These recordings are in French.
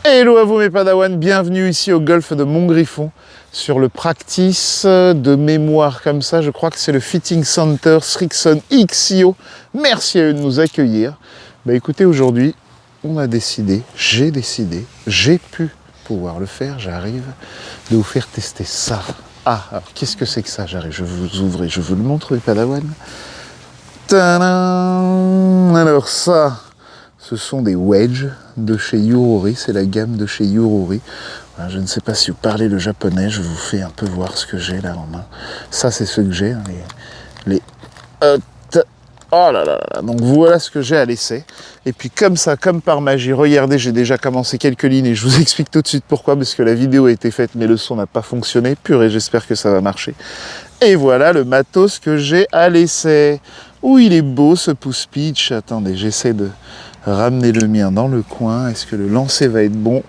Hello à vous mes padawans, bienvenue ici au golfe de Montgriffon sur le practice de mémoire comme ça, je crois que c'est le Fitting Center Srixon XIO. Merci à eux de nous accueillir. Bah écoutez, aujourd'hui, on a décidé, j'ai pu pouvoir le faire, j'arrive de vous faire tester ça. Ah, alors qu'est-ce que c'est que ça? J'arrive, je vous ouvre et je vous le montre mes padawans. Tadam! Alors ça, ce sont des wedges de chez Yurori, c'est la gamme de chez Yurori. Je ne sais pas si vous parlez le japonais, je vous fais un peu voir ce que j'ai là en main. Ça c'est ce que j'ai, hein, les oh là là là, donc voilà ce que j'ai à l'essai. Et puis comme ça, comme par magie, regardez, j'ai déjà commencé quelques lignes et je vous explique tout de suite pourquoi, parce que la vidéo a été faite mais le son n'a pas fonctionné. Purée, j'espère que ça va marcher. Et voilà le matos que j'ai à l'essai. Ouh, il est beau ce pouce pitch. Attendez, j'essaie de ramener le mien dans le coin. Est-ce que le lancer va être bon?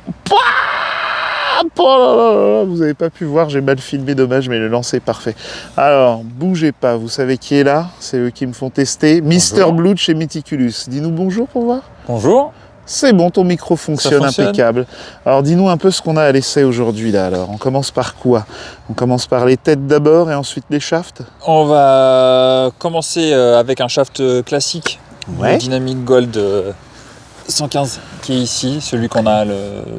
Vous n'avez pas pu voir, j'ai mal filmé, dommage, mais le lancer est parfait. Alors, bougez pas, vous savez qui est là? C'est eux qui me font tester. Mister Blue chez Meticulous. Dis-nous bonjour pour voir. Bonjour. C'est bon, ton micro fonctionne impeccable. Alors, dis-nous un peu ce qu'on a à l'essai aujourd'hui là. Alors, on commence par quoi? On commence par les têtes d'abord et ensuite les shafts. On va commencer avec un shaft classique, le Dynamic Gold 115, qui est ici, celui qu'on a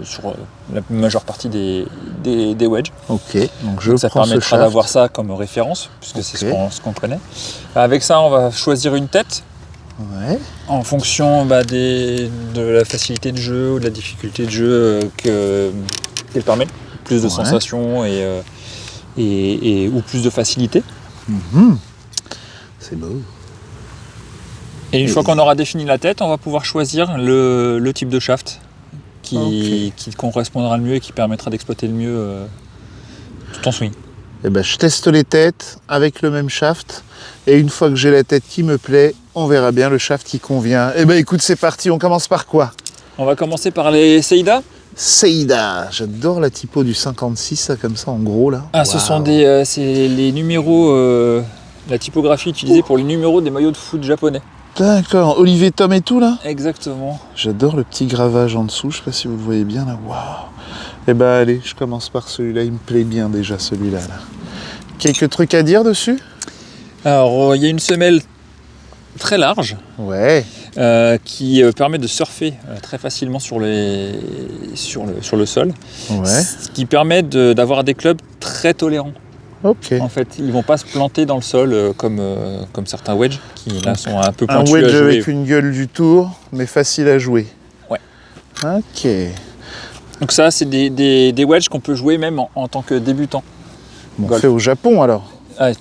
sur la majeure partie des wedges. Ok, donc ça permettra d'avoir ça comme référence, puisque c'est ce qu'on connaît. Avec ça, on va choisir une tête. Ouais. En fonction de la facilité de jeu ou de la difficulté de jeu qu'elle permet, plus de sensations ou plus de facilité. C'est beau. Et une fois qu'on aura défini la tête, on va pouvoir choisir le type de shaft qui correspondra le mieux et qui permettra d'exploiter le mieux tout en swing. Eh ben, je teste les têtes avec le même shaft et une fois que j'ai la tête qui me plaît, on verra bien le shaft qui convient. Eh ben écoute, c'est parti, on commence par quoi? On va commencer par les Seida. Seida, j'adore la typo du 56, ça comme ça en gros là. Ah, ce sont c'est les numéros, la typographie utilisée pour les numéros des maillots de foot japonais. D'accord, Olivier Tom et tout là? Exactement. J'adore le petit gravage en dessous, je sais pas si vous le voyez bien là. Waouh. Eh ben allez, je commence par celui-là, il me plaît bien déjà celui-là. Là. Quelques trucs à dire dessus? Alors, il y a une semelle très large qui permet de surfer très facilement sur le sol, ce qui permet d'avoir des clubs très tolérants. Okay. En fait, ils ne vont pas se planter dans le sol comme certains wedges qui là sont un peu pointus. Un wedge avec une gueule du tour, mais facile à jouer. Ouais. Ok. Donc ça, c'est des wedges qu'on peut jouer même en tant que débutant. Bon, fait au Japon alors?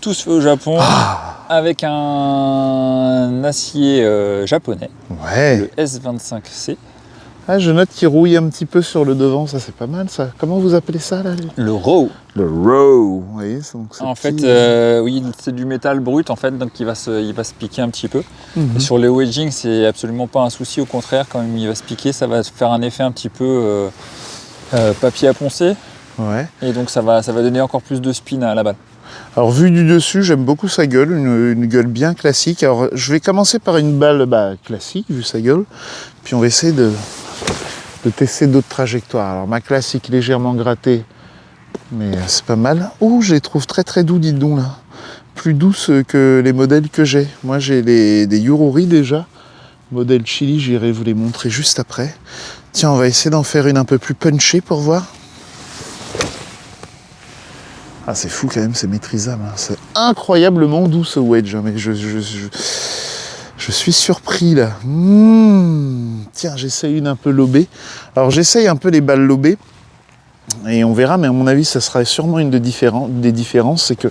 Tous faits au Japon, avec un acier japonais, le S25C. Ah, je note qu'il rouille un petit peu sur le devant, ça c'est pas mal ça. Comment vous appelez ça là? Le Raw. Le Raw, vous voyez, en fait, oui, c'est du métal brut en fait, donc il va se piquer un petit peu. Et sur le wedging, c'est absolument pas un souci, au contraire, quand il va se piquer, ça va faire un effet un petit peu papier à poncer. Ouais. Et donc ça va donner encore plus de spin à la balle. Alors vu du dessus, j'aime beaucoup sa gueule, une gueule bien classique. Alors je vais commencer par une balle classique, vu sa gueule, puis on va essayer de tester d'autres trajectoires. Alors ma classique légèrement grattée, mais c'est pas mal. Oh, je les trouve très très doux, dites donc là. Plus douces que les modèles que j'ai. Moi j'ai des Yurori déjà. Modèle Chili, j'irai vous les montrer juste après. Tiens, on va essayer d'en faire une un peu plus punchée pour voir. Ah, c'est fou quand même, c'est maîtrisable. Hein. C'est incroyablement doux ce wedge. Hein. Mais je suis surpris là. Tiens, j'essaye une un peu lobée. Alors j'essaye un peu les balles lobées. Et on verra, mais à mon avis, ça sera sûrement une des différences. C'est que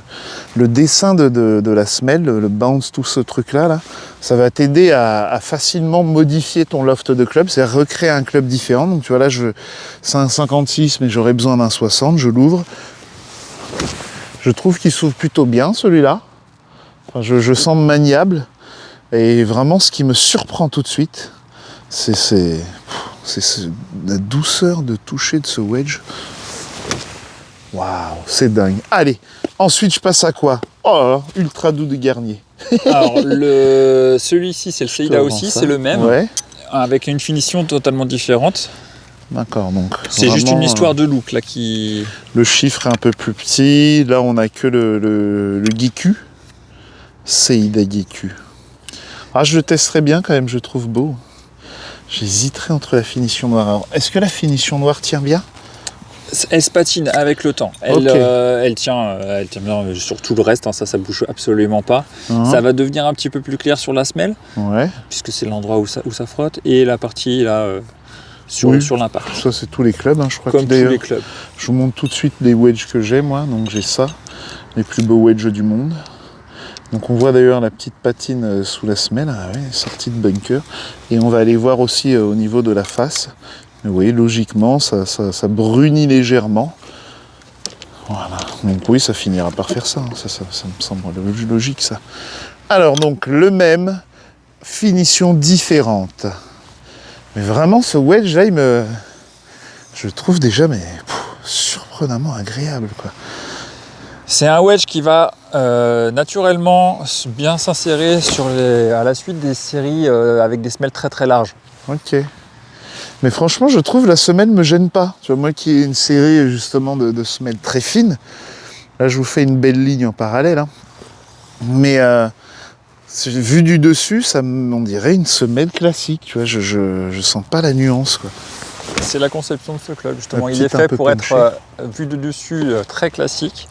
le dessin de la semelle, le bounce, tout ce truc-là, là, ça va t'aider à facilement modifier ton loft de club. C'est-à-dire recréer un club différent. Donc tu vois là, c'est un 56, mais j'aurais besoin d'un 60. Je l'ouvre. Je trouve qu'il s'ouvre plutôt bien celui-là. Enfin, je sens maniable. Et vraiment, ce qui me surprend tout de suite, c'est la douceur de toucher de ce wedge. Waouh, c'est dingue. Allez, ensuite je passe à quoi? Oh là là, ultra doux de Garnier. Alors, celui-ci, c'est le Seida aussi, c'est le même, avec une finition totalement différente. D'accord, donc c'est juste une histoire de look là qui... Le chiffre est un peu plus petit. Là, on a que le Geku. Seida Geku. Ah, je le testerai bien quand même, je le trouve beau. J'hésiterai entre la finition noire. Alors, est-ce que la finition noire tient bien? Elle se patine avec le temps. Elle tient bien sur tout le reste, hein, ça bouge absolument pas. Ça va devenir un petit peu plus clair sur la semelle, puisque c'est l'endroit où ça frotte, et la partie là sur l'impact. Ça, c'est tous les clubs, hein, je crois. Comme tous les clubs. Je vous montre tout de suite les wedges que j'ai, moi. Donc j'ai ça, les plus beaux wedges du monde. Donc on voit d'ailleurs la petite patine sous la semelle, sortie de bunker. Et on va aller voir aussi au niveau de la face. Mais vous voyez, logiquement, ça brunit légèrement. Voilà. Donc oui, ça finira par faire ça. Ça me semble logique, ça. Alors donc, le même, finition différente. Mais vraiment, ce wedge là, je le trouve déjà surprenamment agréable, quoi. C'est un wedge qui va naturellement bien s'insérer à la suite des séries avec des semelles très très larges. Ok. Mais franchement, je trouve la semelle me gêne pas. Tu vois, moi qui ai une série justement de semelles très fines, là je vous fais une belle ligne en parallèle, hein. Mais vu du dessus, on dirait une semelle classique. Tu vois, je sens pas la nuance, quoi. C'est la conception de ce club, justement. Il est fait pour être vu de dessus très classique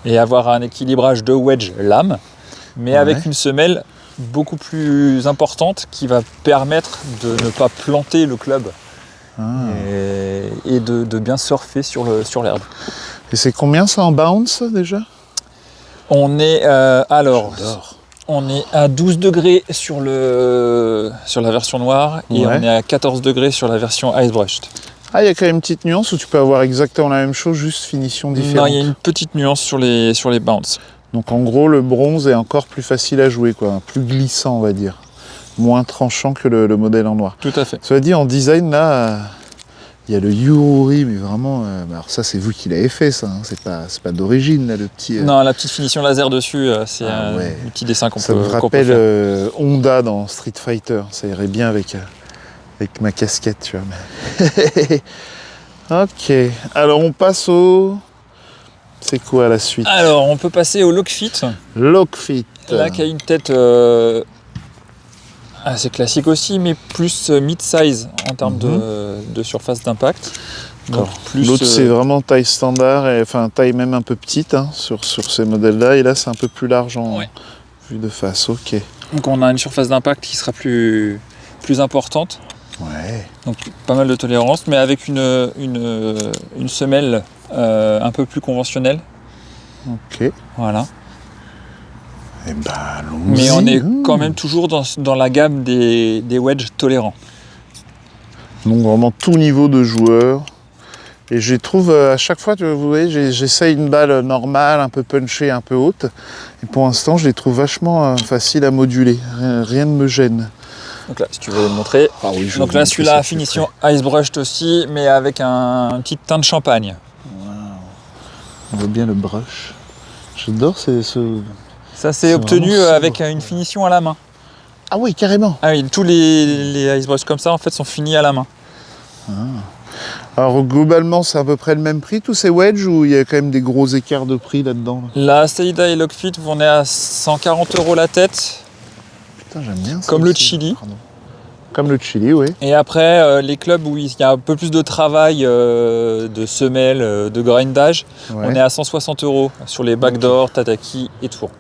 et avoir un équilibrage de wedge lame, mais avec une semelle beaucoup plus importante qui va permettre de ne pas planter le club et de bien surfer sur l'herbe. Et c'est combien ça en bounce déjà? On est on est à 12 degrés sur la version noire et on est à 14 degrés sur la version ice brushed. Ah, il y a quand même une petite nuance où tu peux avoir exactement la même chose, juste finition différente. Non, il y a une petite nuance sur les bounce. Donc en gros, le bronze est encore plus facile à jouer, quoi, plus glissant, on va dire. Moins tranchant que le modèle en noir. Tout à fait. Cela dit, en design, là, il y a le Yururi, mais vraiment... alors ça, c'est vous qui l'avez fait, ça. Hein, c'est pas d'origine, là, le petit... Non, la petite finition laser dessus, c'est un petit dessin qu'on peut faire. Ça me rappelle Honda dans Street Fighter. Ça irait bien avec ma casquette, tu vois. Ok. Alors, on passe au... C'est quoi la suite? Alors, on peut passer au Lockfit. Lockfit. Là, qui a une tête assez classique aussi, mais plus mid-size en termes de surface d'impact. L'autre, c'est vraiment taille standard, enfin taille même un peu petite sur ces modèles-là. Et là, c'est un peu plus large en vue de face. Ok. Donc, on a une surface d'impact qui sera plus importante. Ouais. Donc, pas mal de tolérance, mais avec une semelle un peu plus conventionnelle. Ok. Voilà. Et mais on est quand même toujours dans la gamme des wedges tolérants. Donc vraiment tout niveau de joueur. Et je trouve à chaque fois, vous voyez, j'essaye une balle normale, un peu punchée, un peu haute. Et pour l'instant, je les trouve vachement faciles à moduler. Rien ne me gêne. Donc là, si tu veux le montrer. Ah oui, donc là, celui-là, finition ice brushed aussi, mais avec un petit teint de champagne. Wow. On voit bien le brush. J'adore ce... Ça, c'est obtenu avec une finition à la main. Ah oui, carrément. Ah oui, tous les ice brushes comme ça, en fait, sont finis à la main. Ah. Alors, globalement, c'est à peu près le même prix, tous ces wedges, ou il y a quand même des gros écarts de prix là-dedans? La Seida et Lockfit, on est à 140 € la tête. Putain, j'aime bien ça. Comme aussi. le Chili. Pardon. Comme le Chili, oui. Et après, les clubs où il y a un peu plus de travail de semelle, de grindage, on est à 160 € sur les backdoor, tataki et tour.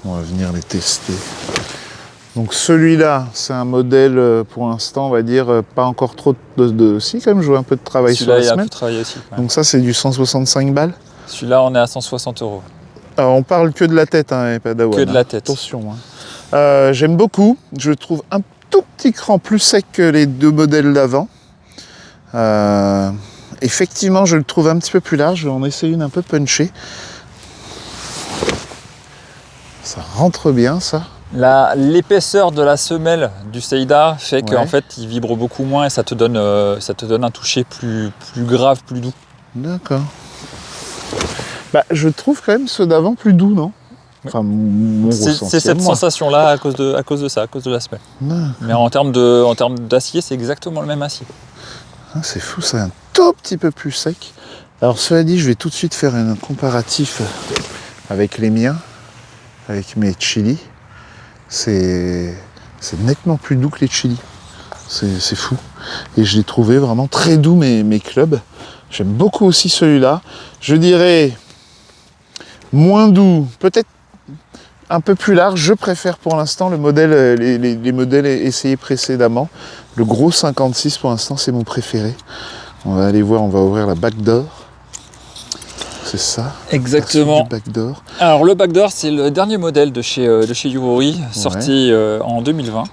On va venir les tester. Donc celui-là, c'est un modèle pour l'instant, on va dire, pas encore trop Si, quand même, je vois un peu de travail sur la semelle. Celui-là, il a pu travailler aussi. Donc ça, c'est du 165 balles. Celui-là, on est à 160 €. Alors, on parle que de la tête, hein, et pas d'Awan. Que de la tête. Attention. Hein. J'aime beaucoup. Je le trouve un tout petit cran plus sec que les deux modèles d'avant. Effectivement, je le trouve un petit peu plus large. Je vais en essayer une un peu punchée. Ça rentre bien, ça. L'épaisseur de la semelle du Seida fait qu'en fait, il vibre beaucoup moins et ça te donne un toucher plus grave, plus doux. D'accord. Je trouve quand même ceux d'avant plus doux, non? Enfin, mon ressenti. C'est cette sensation-là à cause de ça, à cause de la semelle. Mais en termes d'acier, c'est exactement le même acier. Ah, c'est fou, c'est un tout petit peu plus sec. Alors cela dit, je vais tout de suite faire un comparatif avec les miens, avec mes chili. C'est nettement plus doux que les chili. C'est fou. Et je l'ai trouvé vraiment très doux, mes clubs. J'aime beaucoup aussi celui-là. Je dirais moins doux, peut-être un peu plus large. Je préfère pour l'instant le modèle, les modèles essayés précédemment. Le gros 56 pour l'instant, c'est mon préféré. On va aller voir, on va ouvrir la backdoor. C'est ça. Exactement. Backdoor. Alors le backdoor, c'est le dernier modèle de chez Yurori, sorti en 2020.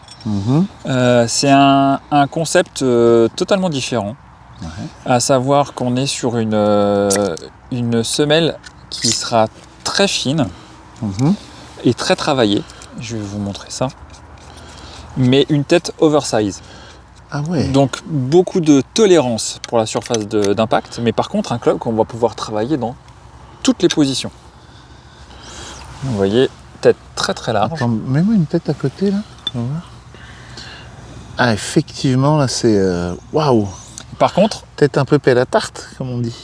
C'est un concept totalement différent. À savoir qu'on est sur une semelle qui sera très fine et très travaillée. Je vais vous montrer ça. Mais une tête oversize. Ah ouais. Donc beaucoup de tolérance pour la surface d'impact, mais par contre un club qu'on va pouvoir travailler dans toutes les positions. Vous voyez, tête très très large. Attends, mets-moi une tête à côté là. On va voir. Ah effectivement là c'est waouh. Par contre, tête un peu pelle à tarte comme on dit.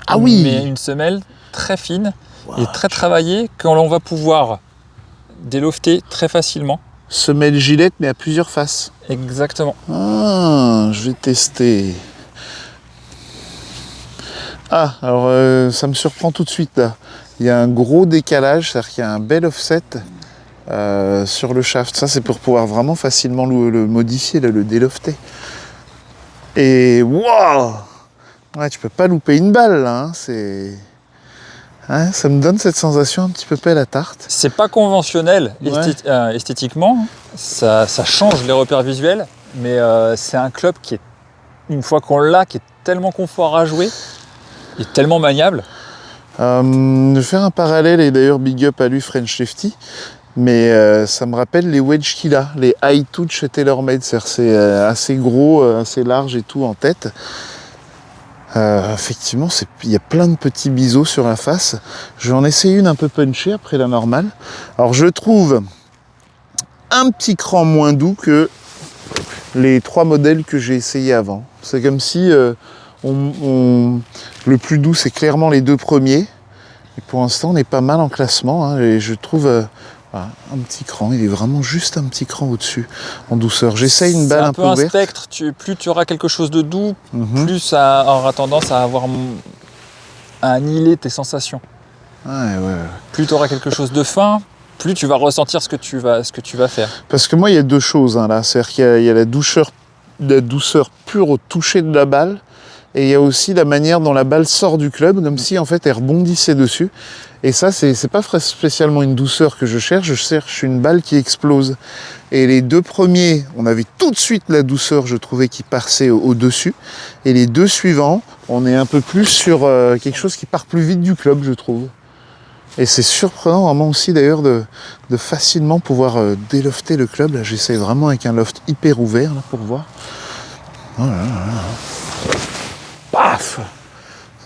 Ah oui. Mais une semelle très fine et très travaillée que l'on va pouvoir délofter très facilement. Semelle gilette mais à plusieurs faces. Exactement. Ah, je vais tester. Ah, alors ça me surprend tout de suite là. Il y a un gros décalage, c'est-à-dire qu'il y a un bel offset sur le shaft. Ça, c'est pour pouvoir vraiment facilement le modifier, le délofter. Et waouh! Ouais, tu peux pas louper une balle là. Hein, c'est... Hein, ça me donne cette sensation un petit peu pelle à tarte. C'est pas conventionnel esthétiquement. Ça change les repères visuels, mais c'est un club qui est, une fois qu'on l'a, qui est tellement confort à jouer. Il est tellement maniable. Je vais faire un parallèle, et d'ailleurs big up à lui French Lefty, mais ça me rappelle les wedge qu'il a, les high touch TaylorMade, c'est assez gros, assez large et tout en tête. Effectivement, il y a plein de petits biseaux sur la face. Je vais en essayer une un peu punchée après la normale. Alors je trouve un petit cran moins doux que les 3 modèles que j'ai essayés avant. C'est comme si le plus doux, c'est clairement les 2 premiers. Et pour l'instant, on est pas mal en classement. Hein, et je trouve un petit cran. Il est vraiment juste un petit cran au-dessus en douceur. J'essaye une balle un peu ouverte. C'est un peu un spectre. Plus tu auras quelque chose de doux, plus ça aura tendance à annihiler tes sensations. Ouais. Plus tu auras quelque chose de fin, plus tu vas ressentir ce que tu vas faire. Parce que moi, il y a 2 choses hein, là. C'est-à-dire qu'il y a la douceur pure au toucher de la balle. Et il y a aussi la manière dont la balle sort du club, comme si en fait elle rebondissait dessus. Et ça, c'est pas spécialement une douceur que je cherche une balle qui explose. Et les 2 premiers, on avait tout de suite la douceur, je trouvais, qui passait au-dessus. Et les 2 suivants, on est un peu plus sur quelque chose qui part plus vite du club, je trouve. Et c'est surprenant vraiment aussi d'ailleurs de facilement pouvoir délofter le club. Là, j'essaie vraiment avec un loft hyper ouvert là, pour voir. Voilà. Paf!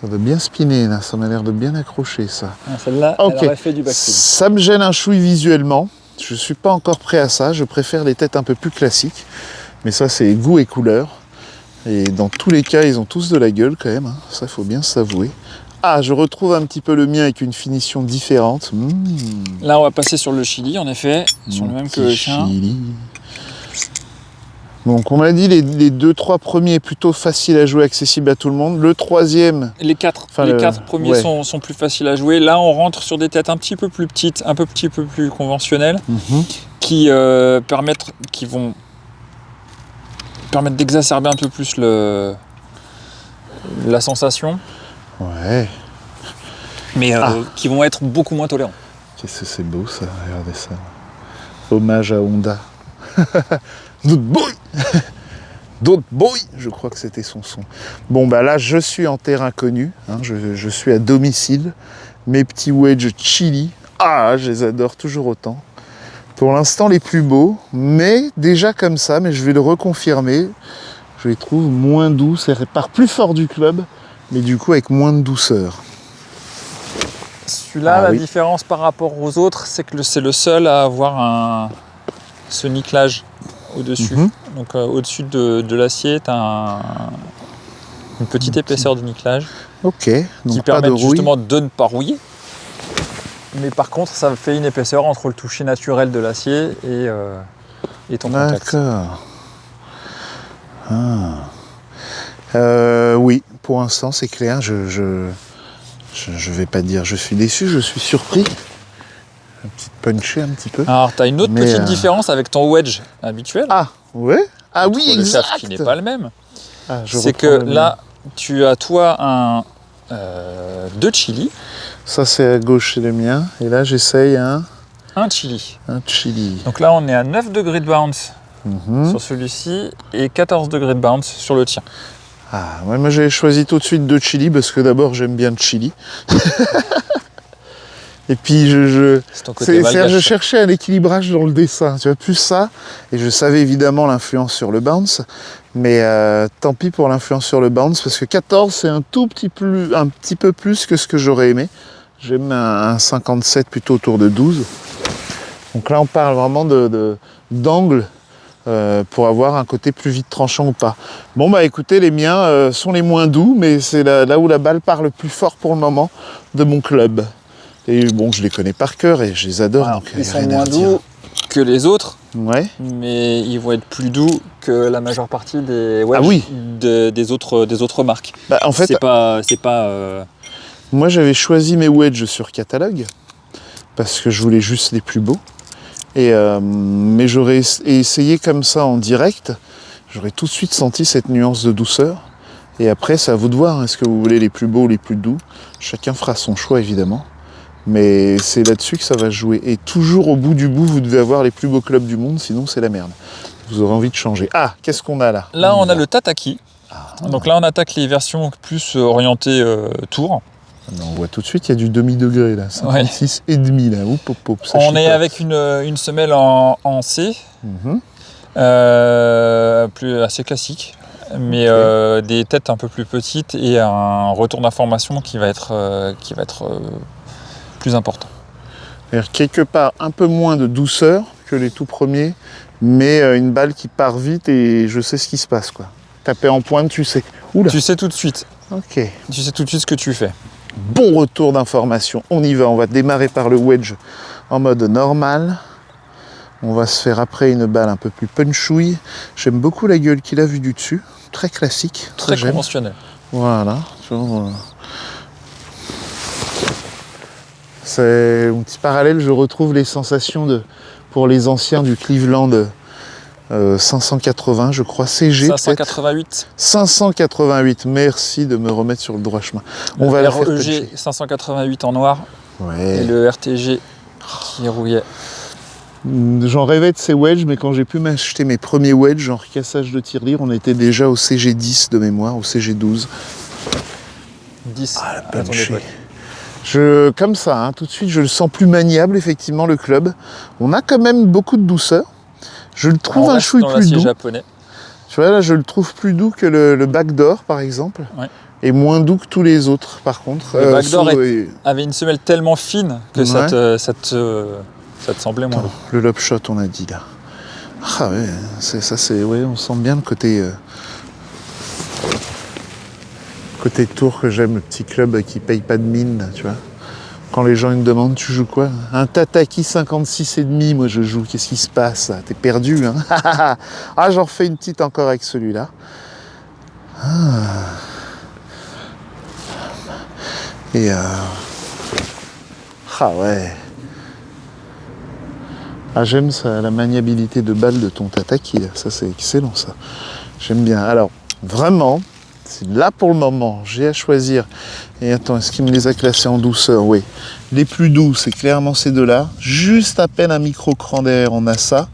Ça doit bien spinner là, ça m'a l'air de bien accrocher ça. Ah, celle-là, elle aurait fait du backspin. Ça me gêne un chouille visuellement. Je ne suis pas encore prêt à ça. Je préfère les têtes un peu plus classiques. Mais ça, c'est goût et couleur. Et dans tous les cas, ils ont tous de la gueule quand même. Hein. Ça, il faut bien s'avouer. Ah, je retrouve un petit peu le mien avec une finition différente. Là, on va passer sur le chili, en effet. Sur le même que le chien. Donc on m'a dit les 2-3 premiers plutôt faciles à jouer, accessibles à tout le monde. Le 3e... Les 4 premiers sont plus faciles à jouer. Là on rentre sur des têtes un petit peu plus petites, un petit peu plus conventionnelles, qui vont permettre d'exacerber un peu plus la sensation. Ouais. Mais qui vont être beaucoup moins tolérants. Qu'est-ce que c'est beau ça, regardez ça. Hommage à Honda. D'autres boy, je crois que c'était son son. Bon bah là je suis en terrain connu, hein, je suis à domicile. Mes petits wedge chili, je les adore toujours autant. Pour l'instant les plus beaux, mais déjà comme ça, mais je vais le reconfirmer. Je les trouve moins doux, ça part plus fort du club, mais du coup avec moins de douceur. Celui-là, la différence par rapport aux autres, c'est que c'est le seul à avoir ce nickelage au-dessus. Donc au-dessus de l'acier, tu as une petite épaisseur de nickelage donc qui permet justement de ne pas rouiller. Mais par contre, ça fait une épaisseur entre le toucher naturel de l'acier et ton contact. D'accord. Oui, pour l'instant, c'est clair. Je vais pas dire je suis déçu, je suis surpris. Un petit punché un petit peu. Alors, tu as une autre petite différence avec ton wedge habituel. Ah, ouais. Ah oui, exact. Le shaft qui n'est pas le même. C'est que là, tu as toi deux chili. Ça, c'est à gauche, c'est le mien. Et là, j'essaye un chili. Un chili. Donc là, on est à 9 degrés de bounce sur celui-ci et 14 degrés de bounce sur le tien. Ah, ouais, moi, j'avais choisi tout de suite 2 chili parce que d'abord, j'aime bien le chili. Et puis, je cherchais un équilibrage dans le dessin. Tu vois, plus ça. Et je savais évidemment l'influence sur le bounce. Mais tant pis pour l'influence sur le bounce parce que 14, c'est un petit peu plus que ce que j'aurais aimé. J'aime un 57 plutôt autour de 12. Donc là, on parle vraiment d'angle pour avoir un côté plus vite tranchant ou pas. Bon, bah écoutez, les miens sont les moins doux, mais c'est là où la balle part le plus fort pour le moment de mon club. Et bon, je les connais par cœur et je les adore. Alors, donc, ils sont moins doux que les autres, ouais. Mais ils vont être plus doux que la majeure partie des wedges des autres marques. Bah, en fait, c'est pas. Moi, j'avais choisi mes wedges sur catalogue parce que je voulais juste les plus beaux. Mais j'aurais essayé comme ça en direct, j'aurais tout de suite senti cette nuance de douceur. Et après, c'est à vous de voir, est-ce que vous voulez les plus beaux ou les plus doux. Chacun fera son choix, évidemment. Mais c'est là-dessus que ça va jouer. Et toujours au bout du bout, vous devez avoir les plus beaux clubs du monde, sinon c'est la merde. Vous aurez envie de changer. Ah, qu'est-ce qu'on a là? Là, on a le Tataki. Donc là, on attaque les versions plus orientées tour. On voit tout de suite, il y a du demi-degré là, 56 et demi là. Oup, oup, oup, on est avec une semelle en C, assez classique, mais des têtes un peu plus petites et un retour d'information qui va être plus important. C'est-à-dire quelque part un peu moins de douceur que les tout premiers, mais une balle qui part vite et je sais ce qui se passe quoi. Taper en pointe, tu sais. Oula. Tu sais tout de suite. Ok. Tu sais tout de suite ce que tu fais. Bon retour d'information, on y va, on va démarrer par le wedge en mode normal. On va se faire après une balle un peu plus punchouille. J'aime beaucoup la gueule qu'il a vue du dessus, très classique. Très conventionnel. Voilà. C'est un petit parallèle, je retrouve les sensations pour les anciens du Cleveland 580, je crois, CG 588. 588, merci de me remettre sur le droit chemin. On va le REG 588 en noir et le RTG qui est rouillé. J'en rêvais de ces wedges, mais quand j'ai pu m'acheter mes premiers wedges, genre cassage de tirelire, on était déjà au CG10 de mémoire, au CG12. 10 à ton époque. Comme ça, tout de suite, je le sens plus maniable, effectivement, le club. On a quand même beaucoup de douceur. Je le trouve un chouille plus doux. Japonais. Tu vois, là, je le trouve plus doux que le backdoor, par exemple. Ouais. Et moins doux que tous les autres, par contre. Le backdoor avait une semelle tellement fine que ça te semblait moins doux. Le lob shot, on a dit, là. Ah ouais, on sent bien le côté tour que j'aime, le petit club qui paye pas de mine, tu vois. Quand les gens ils me demandent, tu joues quoi? Un Tataki 56,5, moi je joue, qu'est-ce qui se passe? T'es perdu, hein? Ah, j'en refais une petite encore avec celui-là. Et ouais. Ah, j'aime ça, la maniabilité de balle de ton Tataki, là. Ça c'est excellent, ça. J'aime bien. Alors, vraiment, c'est là pour le moment, j'ai à choisir. Et attends, est-ce qu'il me les a classés en douceur? Oui. Les plus doux, c'est clairement ces deux-là. Juste à peine un micro-cran derrière, on a ça.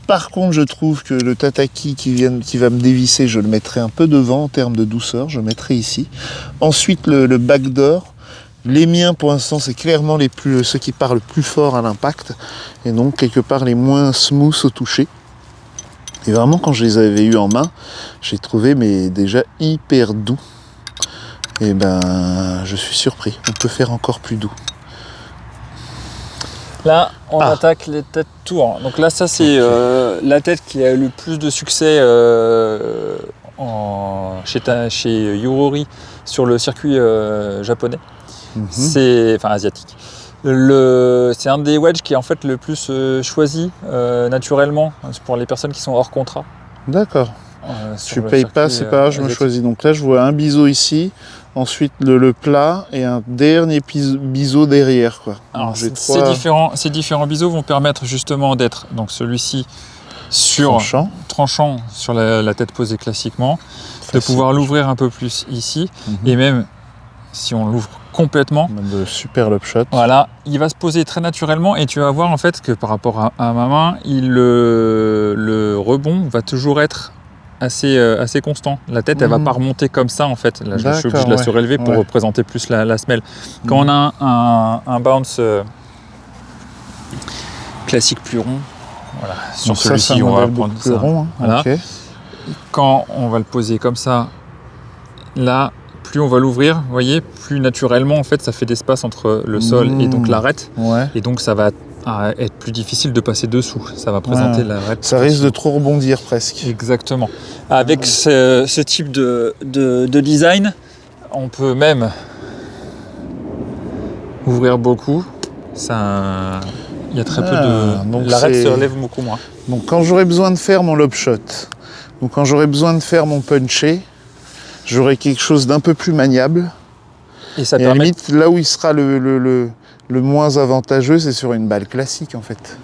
Par contre, je trouve que le Tataki qui va me dévisser, je le mettrai un peu devant en termes de douceur. Je le mettrai ici. Ensuite, le backdoor. Les miens, pour l'instant, c'est clairement ceux qui parlent plus fort à l'impact. Et donc, quelque part, les moins smooth au toucher. Et vraiment, quand je les avais eus en main, j'ai trouvé déjà hyper doux. Et ben, je suis surpris. On peut faire encore plus doux. Là, on attaque les têtes tours. Donc là, ça c'est la tête qui a le plus de succès chez Yorori sur le circuit japonais, enfin asiatique. C'est un des wedges qui est en fait le plus choisi naturellement pour les personnes qui sont hors contrat. D'accord. Tu payes pas, c'est pas grave, je me choisis. Donc là, je vois un biseau ici, ensuite le plat et un dernier biseau derrière, quoi. Alors, ces différents biseaux vont permettre justement d'être, donc celui-ci sur tranchant sur la tête posée classiquement, de pouvoir l'ouvrir un peu plus ici, et même si on l'ouvre complètement, de super lob shot. Voilà, il va se poser très naturellement et tu vas voir en fait que par rapport à ma main, le rebond va toujours être assez constant. La tête, elle va pas remonter comme ça en fait. Là, je suis obligé de la surélever pour représenter plus la semelle. Quand on a un bounce classique plus rond, voilà, sur celui-ci, on va prendre ça. Rond, voilà. Quand on va le poser comme ça, là, plus on va l'ouvrir, vous voyez, plus naturellement en fait, ça fait d'espace entre le sol et donc l'arête. Et donc ça va être plus difficile de passer dessous. Ça va présenter l'arête. Ça risque de trop rebondir presque. Exactement. Avec ce type de design, on peut même ouvrir beaucoup. Il y a très peu de... L'arête se relève beaucoup moins. Donc quand j'aurai besoin de faire mon lob shot, ou quand j'aurai besoin de faire mon punché, j'aurai quelque chose d'un peu plus maniable. Et ça permet... à la limite, là où il sera le moins avantageux, c'est sur une balle classique en fait.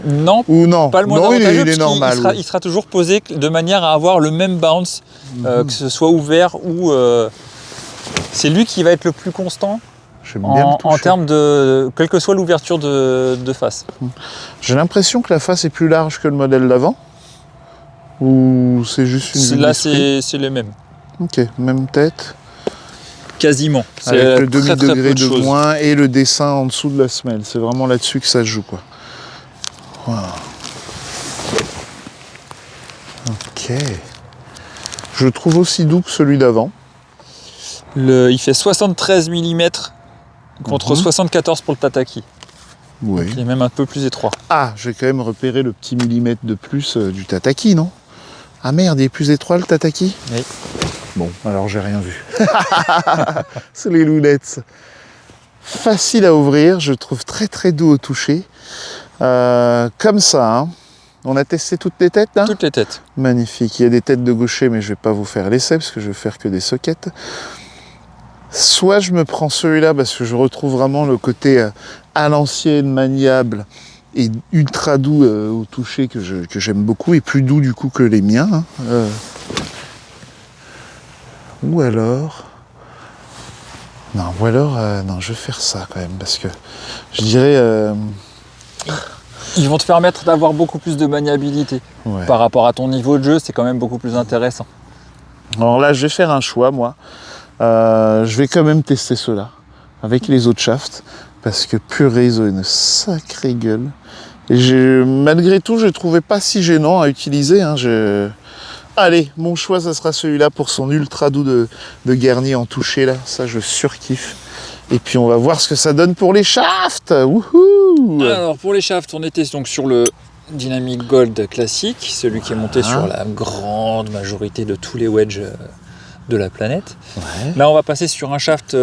Non, ou non, pas le moins avantageux, il est normal. Il sera toujours posé de manière à avoir le même bounce, que ce soit ouvert ou... c'est lui qui va être le plus constant en termes de... quelle que soit l'ouverture de face. J'ai l'impression que la face est plus large que le modèle d'avant. Ou c'est juste une... Là, c'est les mêmes. Ok, même tête. Quasiment. Avec le demi-degré de moins et le dessin en dessous de la semelle. C'est vraiment là-dessus que ça se joue, quoi. Wow. Ok. Je le trouve aussi doux que celui d'avant. Il fait 73 mm contre 74 pour le tataki. Oui. Donc il est même un peu plus étroit. Ah, j'ai quand même repéré le petit millimètre de plus du tataki, non? Ah merde, il est plus étroit le tataki? Oui. Bon, alors j'ai rien vu. C'est les lunettes. Facile à ouvrir, je le trouve très très doux au toucher. Comme ça, hein. On a testé toutes les têtes là? Toutes les têtes. Magnifique. Il y a des têtes de gaucher, mais je vais pas vous faire l'essai parce que je vais faire que des sockets. Soit je me prends celui-là parce que je retrouve vraiment le côté à l'ancienne, maniable et ultra doux au toucher que j'aime beaucoup et plus doux du coup que les miens. Hein. Ou alors... Non, non, je vais faire ça quand même parce que je dirais... Ils vont te permettre d'avoir beaucoup plus de maniabilité. Ouais. Par rapport à ton niveau de jeu, c'est quand même beaucoup plus intéressant. Alors là, je vais faire un choix, moi. Je vais quand même tester ceux-là avec les autres shafts parce que purée, ils ont une sacrée gueule. Et malgré tout, je ne trouvais pas si gênant à utiliser. Hein. Allez, mon choix, ça sera celui-là pour son ultra doux de Guernier en toucher. Là. Ça, je surkiffe. Et puis, on va voir ce que ça donne pour les shafts. Wouhou! Alors, pour les shafts, on était donc sur le Dynamic Gold classique, celui qui est monté sur la grande majorité de tous les wedges de la planète. Ouais. Là, on va passer sur un shaft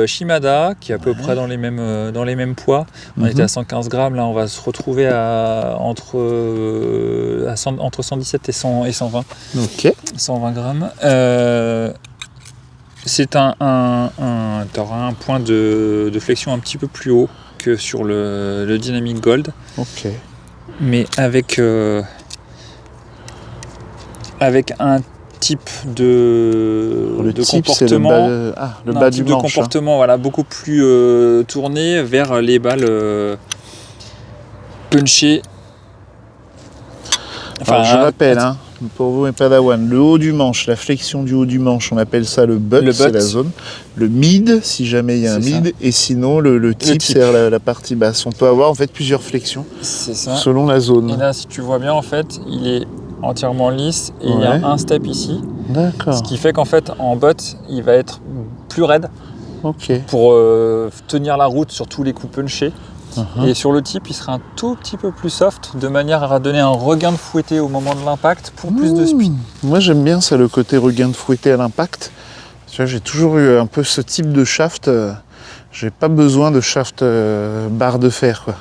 Shimada qui est à peu près dans les mêmes poids. On était à 115 grammes. Là, on va se retrouver entre 117 et 120. Ok. 120 grammes. C'est t'auras un point de flexion un petit peu plus haut que sur le Dynamic Gold. Ok. Mais avec un type de comportement, le bas du manche, comportement, voilà, beaucoup plus tourné vers les balles punchées. Enfin, alors, je rappelle, hein, pour vous mes padawans, le haut du manche, la flexion du haut du manche, on appelle ça le butt, c'est la zone. Le mid, si jamais il y a un mid, ça. Et sinon le tip, c'est la partie basse. On peut avoir en fait plusieurs flexions selon la zone. Et là, si tu vois bien, en fait, il est entièrement lisse et il y a un step ici. D'accord. Ce qui fait qu'en fait, en butt, il va être plus raide pour tenir la route sur tous les coups punchés. Et sur le type, il sera un tout petit peu plus soft, de manière à donner un regain de fouetté au moment de l'impact pour plus de speed. Moi j'aime bien ça, le côté regain de fouetté à l'impact. Tu vois, j'ai toujours eu un peu ce type de shaft. J'ai pas besoin de shaft barre de fer, quoi.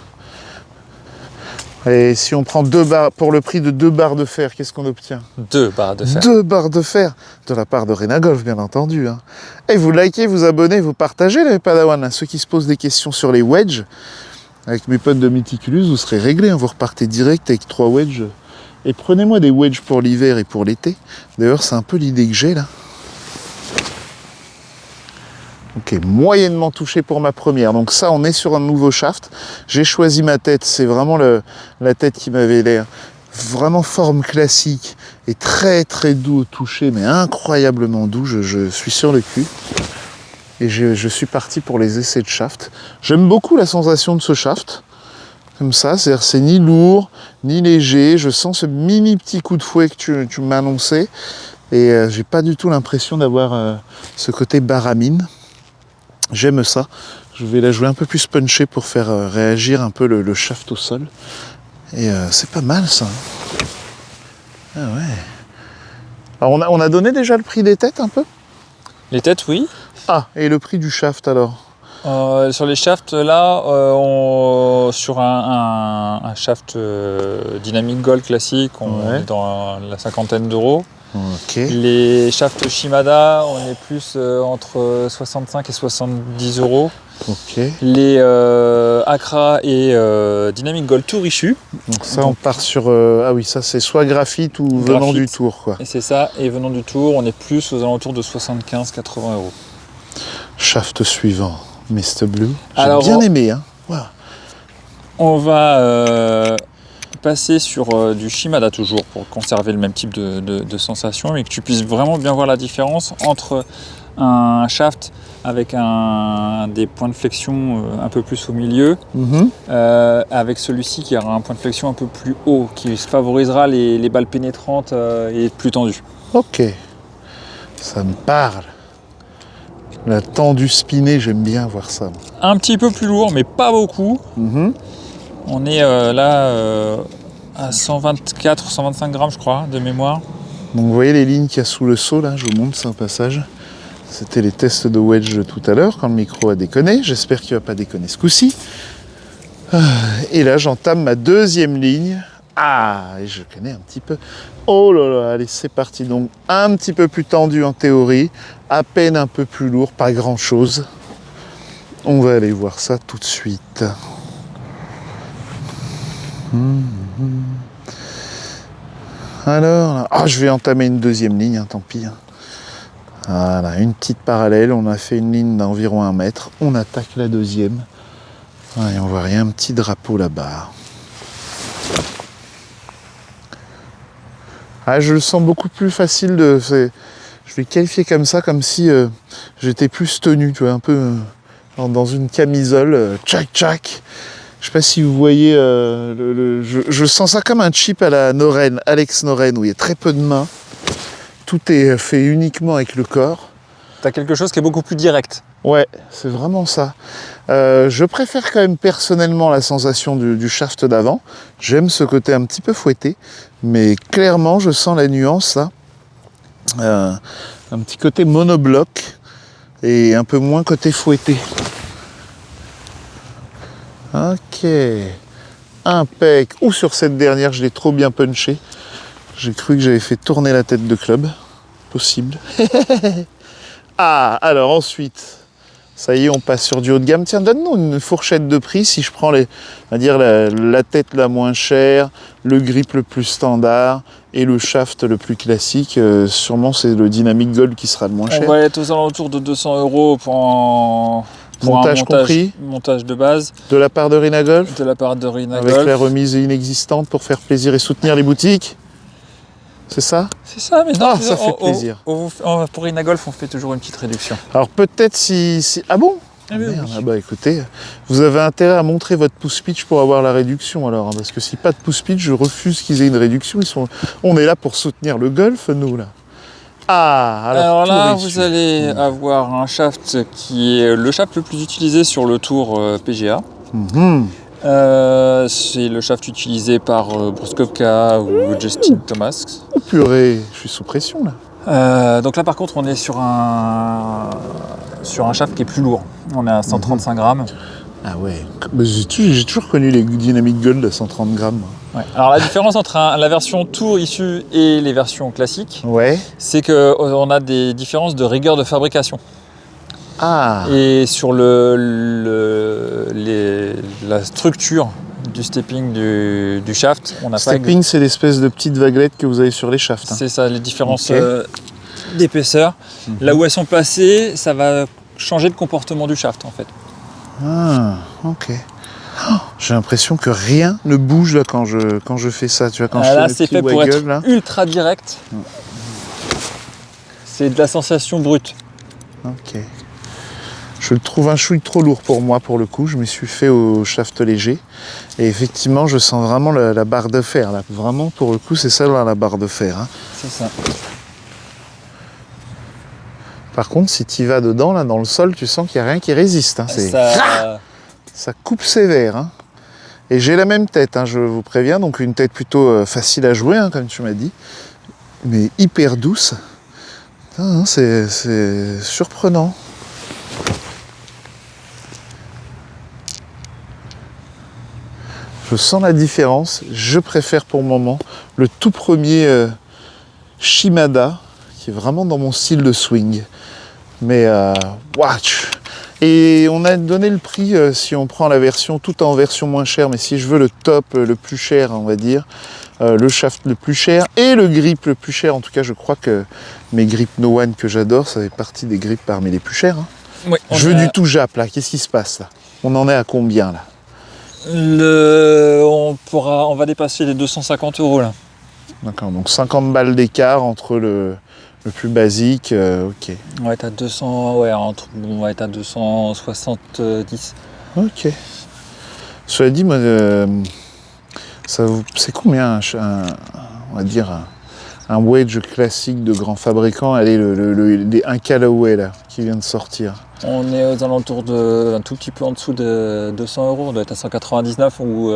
Et si on prend 2 barres, pour le prix de 2 barres de fer, qu'est-ce qu'on obtient? 2 barres de fer. 2 barres de fer, de la part de Renagolf, bien entendu. Hein. Et vous likez, vous abonnez, vous partagez les Padawan. Hein. Ceux qui se posent des questions sur les wedges, avec mes potes de Meticulous, vous serez réglés. Hein. Vous repartez direct avec 3 wedges. Et prenez-moi des wedges pour l'hiver et pour l'été. D'ailleurs, c'est un peu l'idée que j'ai là. Ok, moyennement touché pour ma première. Donc ça, on est sur un nouveau shaft. J'ai choisi ma tête. C'est vraiment la tête qui m'avait l'air. Vraiment forme classique et très très doux au toucher, mais incroyablement doux. Je suis sur le cul. Et je suis parti pour les essais de shaft. J'aime beaucoup la sensation de ce shaft. Comme ça, c'est-à-dire c'est ni lourd, ni léger. Je sens ce mini petit coup de fouet que tu m'as annoncé. Et j'ai pas du tout l'impression d'avoir ce côté baramine. J'aime ça. Je vais la jouer un peu plus punchée pour faire réagir un peu le shaft au sol. Et c'est pas mal ça. Ah ouais. Alors on a donné déjà le prix des têtes un peu? Les têtes, oui. Ah, et le prix du shaft alors? Sur les shafts, là, sur un shaft Dynamic Gold classique, on est dans la cinquantaine d'euros. Okay. Les shafts Shimada, on est plus entre 65 et 70 euros. Okay. Les Accra et Dynamic Gold tout richu. Donc ça, on part sur... ah oui, ça c'est soit graphite ou venant du Tour, quoi. Et c'est ça, et venant du Tour, on est plus aux alentours de 75-80 euros. Shaft suivant, Mr. Blue. J'ai bien aimé, hein. Wow. On va passer sur du Shimada toujours pour conserver le même type de sensation, mais que tu puisses vraiment bien voir la différence entre un shaft avec des points de flexion un peu plus au milieu, avec celui-ci qui aura un point de flexion un peu plus haut, qui favorisera les balles pénétrantes et plus tendues. Ok, ça me parle. La tendue spinée, j'aime bien voir ça. Un petit peu plus lourd, mais pas beaucoup. On est là à 124-125 grammes, je crois, de mémoire. Donc vous voyez les lignes qu'il y a sous le seau, là, je vous montre, c'est un passage. C'était les tests de wedge de tout à l'heure, quand le micro a déconné. J'espère qu'il ne va pas déconner ce coup-ci. Et là, j'entame ma deuxième ligne. Ah, et je connais un petit peu. Oh là là, allez, c'est parti. Donc, un petit peu plus tendu en théorie, à peine un peu plus lourd, pas grand-chose. On va aller voir ça tout de suite. Alors, là, je vais entamer une deuxième ligne, hein, tant pis. Hein. Voilà, une petite parallèle. On a fait une ligne d'environ 1 mètre. On attaque la deuxième. Et on voit rien, un petit drapeau là-bas. Je le sens beaucoup plus facile je vais qualifier comme ça, comme si j'étais plus tenu, tu vois, un peu dans une camisole, tchac. Je sais pas si vous voyez, je sens ça comme un chip à la Noren, Alex Noren, où il y a très peu de mains. Tout est fait uniquement avec le corps. Tu as quelque chose qui est beaucoup plus direct. Ouais, c'est vraiment ça. Je préfère quand même personnellement la sensation du shaft d'avant. J'aime ce côté un petit peu fouetté, mais clairement je sens la nuance là. Un petit côté monobloc et un peu moins côté fouetté. Ok, impec. Ou sur cette dernière, je l'ai trop bien punché. J'ai cru que j'avais fait tourner la tête de club. Possible. Alors ensuite, ça y est, on passe sur du haut de gamme. Tiens, donne-nous une fourchette de prix si je prends la tête la moins chère, le grip le plus standard et le shaft le plus classique. Sûrement, c'est le Dynamic Gold qui sera le moins cher. On va être aux alentours de 200 euros pour montage compris. Montage de base. De la part de Renagolf. De la part de Renagolf. Avec la remise inexistante pour faire plaisir et soutenir les boutiques. C'est ça? C'est ça, mais non, ça fait plaisir. Pour Renagolf, on fait toujours une petite réduction. Alors peut-être si... Ah bon? Merde. Ah bah écoutez, vous avez intérêt à montrer votre pouce pitch pour avoir la réduction alors, hein, parce que si pas de pouce pitch, je refuse qu'ils aient une réduction. On est là pour soutenir le golf, nous là. Alors là, vous allez avoir un shaft qui est le shaft le plus utilisé sur le tour PGA. C'est le shaft utilisé par Bruce Kopka ou Justin Thomas. Oh purée, je suis sous pression là. Donc là par contre on est sur un shaft qui est plus lourd. On est à 135 grammes. Ah ouais, j'ai toujours connu les Dynamic Gold à 130 grammes. Ouais. Alors la différence entre la version Tour issue et les versions classiques, c'est qu'on a des différences de rigueur de fabrication. Ah. Et sur la structure du stepping du shaft, on a stepping, c'est l'espèce de petite vaguelette que vous avez sur les shafts. C'est ça, les différences d'épaisseur. Là où elles sont placées, ça va changer le comportement du shaft en fait. Ah, ok. Oh, j'ai l'impression que rien ne bouge là quand je fais ça. Tu vois, quand là, je c'est fait pour être ultra direct. C'est de la sensation brute. Ok. Je le trouve un chouille trop lourd pour moi pour le coup. Je me suis fait au shaft léger. Et effectivement, je sens vraiment la barre de fer. Là. Vraiment, pour le coup, c'est ça là, la barre de fer. Hein. C'est ça. Par contre, si tu y vas dedans, là, dans le sol, tu sens qu'il n'y a rien qui résiste. Hein. Ça coupe sévère. Hein. Et j'ai la même tête, hein, je vous préviens. Donc une tête plutôt facile à jouer, hein, comme tu m'as dit. Mais hyper douce. C'est surprenant. Je sens la différence. Je préfère pour le moment le tout premier Shimada, qui est vraiment dans mon style de swing. Mais watch. Et on a donné le prix si on prend la version tout en version moins chère, mais si je veux le top le plus cher, on va dire, le shaft le plus cher et le grip le plus cher. En tout cas, je crois que mes grips No One que j'adore, ça fait partie des grips parmi les plus chers. Hein. Oui, je veux du tout Jap là. Qu'est-ce qui se passe là? On en est à combien là? On va dépasser les 250 € là. D'accord, donc 50 balles d'écart entre le plus basique, ok. Ouais, t'as 200, ouais, t'as 270. Ok. Cela dit, moi, c'est combien on va dire un wedge classique de grand fabricant? Allez, un Callaway là, qui vient de sortir. On est aux alentours un tout petit peu en dessous de 200 €. On doit être à 199 ou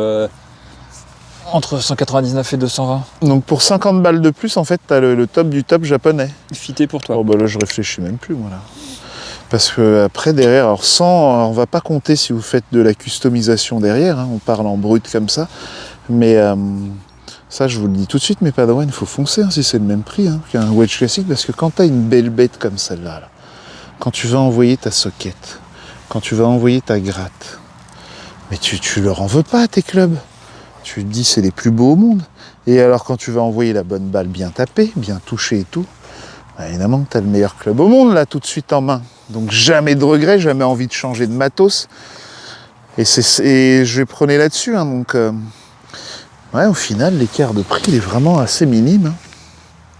entre 199 et 220. Donc pour 50 balles de plus, en fait, t'as le top du top japonais. Fité pour toi. Oh bah là, je réfléchis même plus, moi là. Parce que après, derrière, alors on va pas compter si vous faites de la customisation derrière, hein, on parle en brut comme ça. Mais ça, je vous le dis tout de suite, mes padawans, il faut foncer hein, si c'est le même prix hein, qu'un wedge classique. Parce que quand t'as une belle bête comme celle-là, là, quand tu vas envoyer ta socket, quand tu vas envoyer ta gratte, mais tu leur en veux pas à tes clubs. Tu te dis c'est les plus beaux au monde. Et alors quand tu vas envoyer la bonne balle bien tapée, bien touchée et tout, bah évidemment que tu as le meilleur club au monde là tout de suite en main. Donc jamais de regret, jamais envie de changer de matos. Et je vais prôner là-dessus. Hein, donc ouais, au final l'écart de prix il est vraiment assez minime. Hein.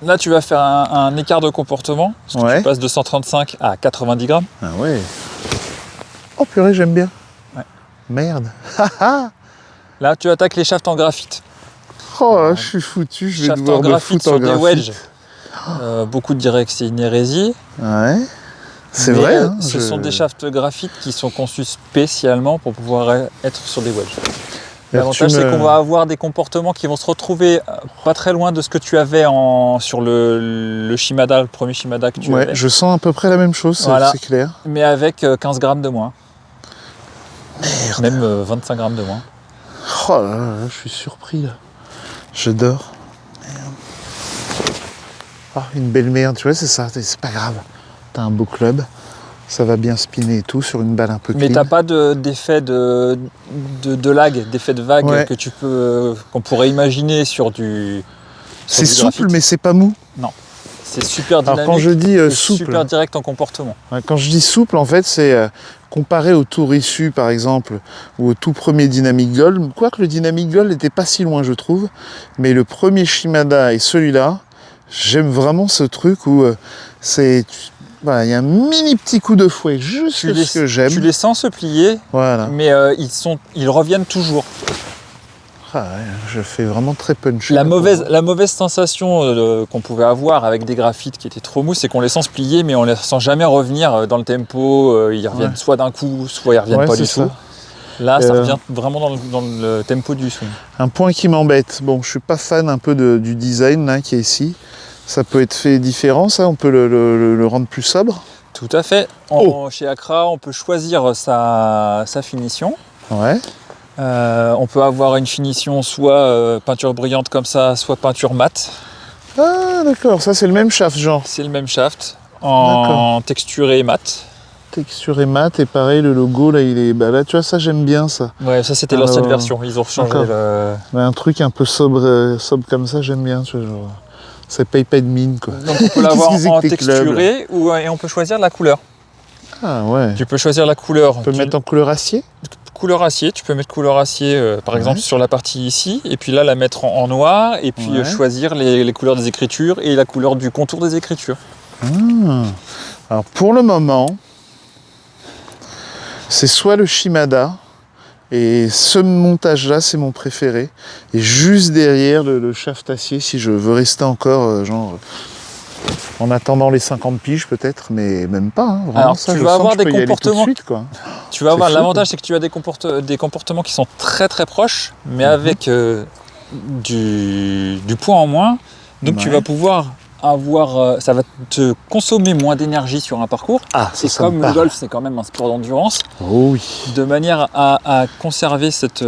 Là tu vas faire un écart de comportement, parce que tu passes de 135 à 90 grammes. Ah ouais. Oh purée, j'aime bien. Ouais. Merde. Là, tu attaques les shafts en graphite. Oh, là, je suis foutu, je vais devoir me foutre en graphite. Des wedges. Beaucoup de diraient que c'est une hérésie. Ouais, c'est vrai. Hein, ce sont des shafts graphites qui sont conçus spécialement pour pouvoir être sur des wedges. L'avantage, c'est qu'on va avoir des comportements qui vont se retrouver pas très loin de ce que tu avais sur le Shimada, le premier Shimada que tu avais. Ouais, je sens à peu près la même chose, voilà. C'est clair. Mais avec 15 grammes de moins. Merde. Même 25 grammes de moins. Oh là là, je suis surpris là. Je dors. Merde. Oh, une belle merde, tu vois, c'est ça, c'est pas grave. T'as un beau club, ça va bien spinner et tout sur une balle un peu clean. Mais t'as pas d'effet de lag, d'effet de vague qu'on pourrait imaginer sur du. C'est souple, mais c'est pas mou. Non. C'est super dynamique. Alors quand je dis souple, super direct en comportement. Quand je dis souple, en fait, c'est comparé au tour issu, par exemple, ou au tout premier Dynamic Gold. Quoique le Dynamic Gold n'était pas si loin, je trouve. Mais le premier Shimada et celui-là, j'aime vraiment ce truc où voilà, il y a un mini petit coup de fouet, juste ce que j'aime. Tu les sens se plier, voilà. Mais ils reviennent toujours. Ah ouais, je fais vraiment très punch. La mauvaise sensation qu'on pouvait avoir avec des graphites qui étaient trop mous, c'est qu'on les sent se plier, mais on les sent jamais revenir dans le tempo. Ils reviennent soit d'un coup, soit ils reviennent pas du tout. Là, ça revient vraiment dans le tempo du swing. Un point qui m'embête, bon, je suis pas fan un peu du design là, qui est ici. Ça peut être fait différent, ça, on peut le rendre plus sobre. Tout à fait. Chez Accra, on peut choisir sa finition. Ouais. On peut avoir une finition soit peinture brillante comme ça, soit peinture mate. Ah d'accord, ça c'est le même shaft genre. C'est le même shaft, en texturé mat. Texturé mat, et pareil, le logo là, il est. Bah là, tu vois, ça j'aime bien ça. Ouais, ça c'était l'ancienne version, ils ont changé un truc un peu sobre comme ça, j'aime bien, tu vois, genre. Ça paye pas de mine quoi. Donc on peut l'avoir en texturé et on peut choisir la couleur. Ah ouais. Tu peux choisir la couleur. Tu peux mettre en couleur acier. Couleur acier, tu peux mettre couleur acier par exemple sur la partie ici, et puis là la mettre en noir, et puis choisir les couleurs des écritures et la couleur du contour des écritures. Alors pour le moment, c'est soit le Shimada, et ce montage-là, c'est mon préféré. Et juste derrière, le shaft acier, si je veux rester encore, en attendant les 50 piges peut-être, mais même pas. Hein, vraiment. Alors, ça, tu vas avoir des comportements. Suite, quoi. Tu vas avoir l'avantage, c'est que tu as des comportements qui sont très très proches, mais avec du poids en moins. Donc tu vas pouvoir avoir, ça va te consommer moins d'énergie sur un parcours. C'est comme le golf, c'est quand même un sport d'endurance. Oh oui. De manière à conserver cette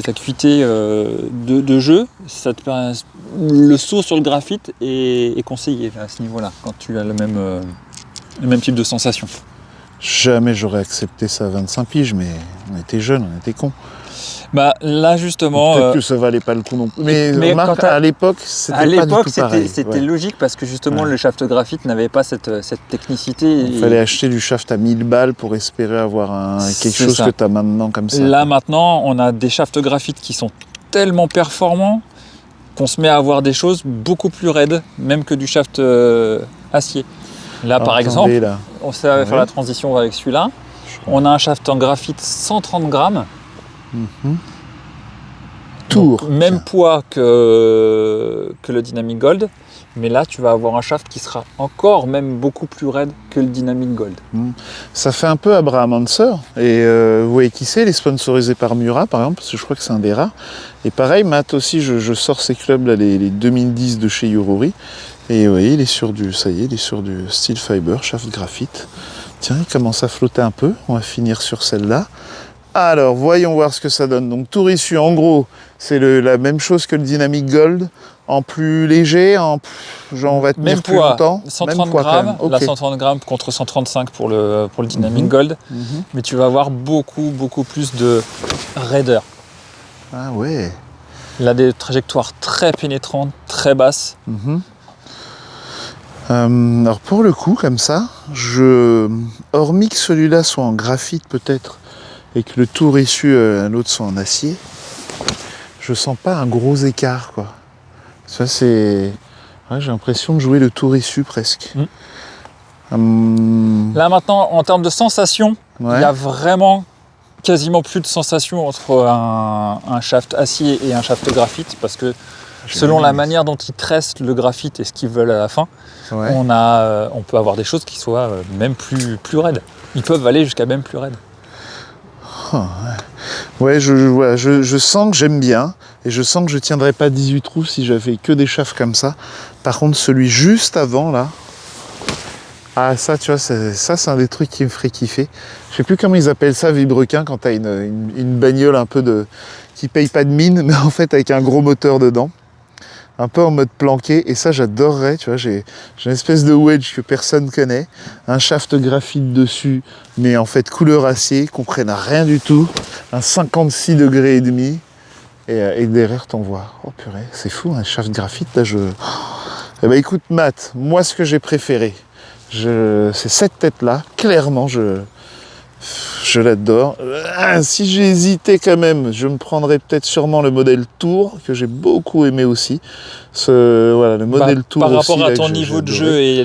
acuité de jeu, le saut sur le graphite est conseillé à ce niveau-là, quand tu as le même type de sensation. Jamais j'aurais accepté ça à 25 piges, mais on était jeunes, on était cons. Bah là justement. Peut-être que ça valait pas le coup non plus. Mais remarque, à l'époque, c'était pas du tout pareil. C'était logique parce que justement le shaft graphite n'avait pas cette technicité. Il fallait acheter du shaft à 1000 balles pour espérer avoir quelque chose que tu as maintenant comme ça. Là maintenant, on a des shafts graphite qui sont tellement performants qu'on se met à avoir des choses beaucoup plus raides, même que du shaft acier. Là par exemple, on sait faire la transition avec celui-là. On a un shaft en graphite 130 grammes. Tour. Donc, même poids que le Dynamic Gold, mais là tu vas avoir un shaft qui sera encore même beaucoup plus raide que le Dynamic Gold. Ça fait un peu Abraham Anser, et vous voyez qui c'est, il est sponsorisé par Mura par exemple, parce que je crois que c'est un des rares. Et pareil, Matt aussi, je sors ces clubs là, les 2010 de chez Yorori, et vous voyez, il est sur du steel fiber, shaft graphite. Tiens, il commence à flotter un peu, on va finir sur celle-là. Alors, voyons voir ce que ça donne. Donc, tour issu, en gros, c'est la même chose que le Dynamic Gold, en plus léger, on va tenir plus longtemps. 130 même poids, grammes, okay. Là 130 grammes contre 135 pour le Dynamic Gold, mais tu vas avoir beaucoup plus de raideur. Ah ouais. Il a des trajectoires très pénétrantes, très basses. Alors pour le coup, comme ça, hormis que celui-là soit en graphite peut-être, et que le tour issu, l'autre soit en acier, je sens pas un gros écart, quoi. Ça c'est... Ouais, j'ai l'impression de jouer le tour issu presque. Là maintenant, en termes de sensation, il y a vraiment quasiment plus de sensation entre un shaft acier et un shaft graphite, parce que selon la manière dont ils tressent le graphite et ce qu'ils veulent à la fin, on peut avoir des choses qui soient même plus raides. Ils peuvent aller jusqu'à même plus raides. Je sens que j'aime bien, et je sens que je tiendrais pas 18 trous si j'avais que des shafts comme ça. Par contre, celui juste avant là, ça tu vois, c'est un des trucs qui me ferait kiffer. Je sais plus comment ils appellent ça, Vibrequin, quand t'as une bagnole un peu qui paye pas de mine, mais en fait avec un gros moteur dedans. Un peu en mode planqué, et ça j'adorerais, tu vois, j'ai une espèce de wedge que personne connaît, un shaft graphite dessus, mais en fait couleur acier, qu'on prenne à rien du tout, un 56 degrés et demi, et derrière t'en vois. Oh purée, c'est fou, un shaft graphite, là Eh ben écoute Matt, moi ce que j'ai préféré, c'est cette tête-là, clairement je l'adore. Si j'ai hésité quand même, je me prendrais peut-être sûrement le modèle Tour, que j'ai beaucoup aimé aussi. Le modèle Tour par rapport aussi, à ton niveau de jeu et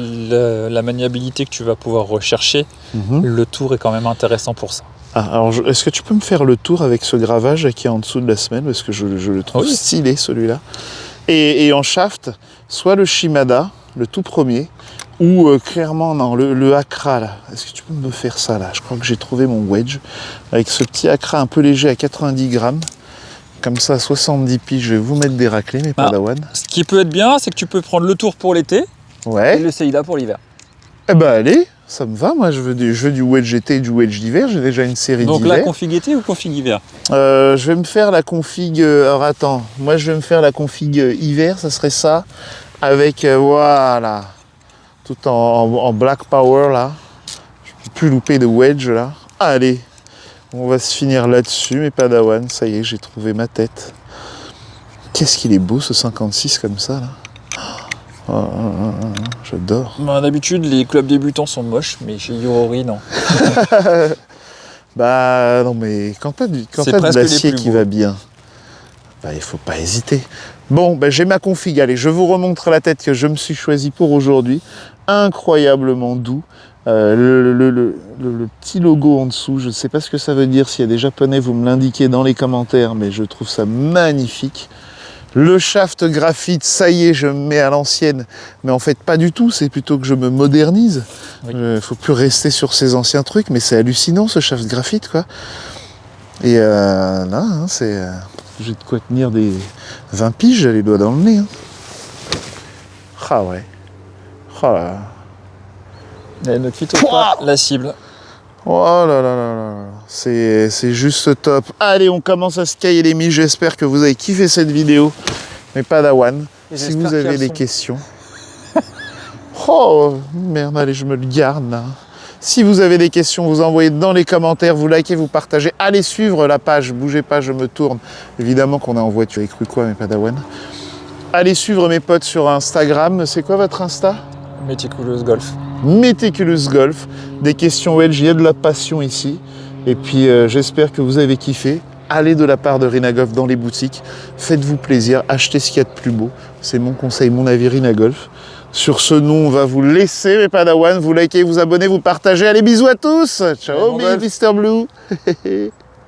la maniabilité que tu vas pouvoir rechercher, le Tour est quand même intéressant pour ça. Alors est-ce que tu peux me faire le tour avec ce gravage qui est en dessous de la semelle, parce que je le trouve stylé celui-là. Et en shaft, soit le Shimada, le tout premier, ou clairement, non, le Accra, là. Est-ce que tu peux me faire ça, là? Je crois que j'ai trouvé mon wedge, avec ce petit Accra un peu léger à 90 grammes. Comme ça, 70 piges, je vais vous mettre des raclés, mes Padawan. Ce qui peut être bien, c'est que tu peux prendre le Tour pour l'été et le Seida pour l'hiver. Eh ben allez, ça me va, moi je veux du wedge été et du wedge d'hiver, j'ai déjà une série d'hiver. Donc la config été ou config hiver? Je vais me faire la config, alors attends, moi je vais me faire la config hiver, ça serait ça, avec, voilà, tout en black power là, je peux plus louper de wedge là. Allez, on va se finir là-dessus, mes Padawan, ça y est, j'ai trouvé ma tête. Qu'est-ce qu'il est beau ce 56 comme ça là. J'adore. D'habitude, les clubs débutants sont moches, mais chez Yorori, non. Bah non, mais quand t'as de l'acier qui va bien, bah, il faut pas hésiter. Bon, bah, j'ai ma config. Allez, je vous remontre la tête que je me suis choisi pour aujourd'hui. Incroyablement doux. Le petit logo en dessous, je ne sais pas ce que ça veut dire. S'il y a des Japonais, vous me l'indiquez dans les commentaires, mais je trouve ça magnifique. Le shaft graphite, ça y est, je me mets à l'ancienne. Mais en fait, pas du tout, c'est plutôt que je me modernise. Il ne faut plus rester sur ces anciens trucs, mais c'est hallucinant ce shaft graphite, quoi. Et là, hein, j'ai de quoi tenir des 20 piges, j'ai les doigts dans le nez. Hein. Ah ouais. Ah là là. Et ne quitte pas la cible. Oh là là là là, c'est juste top. Allez, on commence à se cailler les miches. J'espère que vous avez kiffé cette vidéo. Mais Padawan, si vous avez des questions... Oh, merde, allez, je me le garde là. Si vous avez des questions, vous envoyez dans les commentaires, vous likez, vous partagez. Allez suivre la page, bougez pas, je me tourne. Évidemment qu'on est en voiture, j'ai cru quoi, mes Padawan. Allez suivre mes potes sur Instagram. C'est quoi votre Insta? Meticulous Golf. Meticulous Golf, des questions wedge, il y a de la passion ici. Et puis j'espère que vous avez kiffé. Allez de la part de Rina Golf dans les boutiques, faites-vous plaisir, achetez ce qu'il y a de plus beau. C'est mon conseil, mon avis Rina Golf. Sur ce, nous, on va vous laisser, mes Padawan. Vous likez, vous abonnez, vous partagez. Allez, bisous à tous. Ciao, Mr. Blue.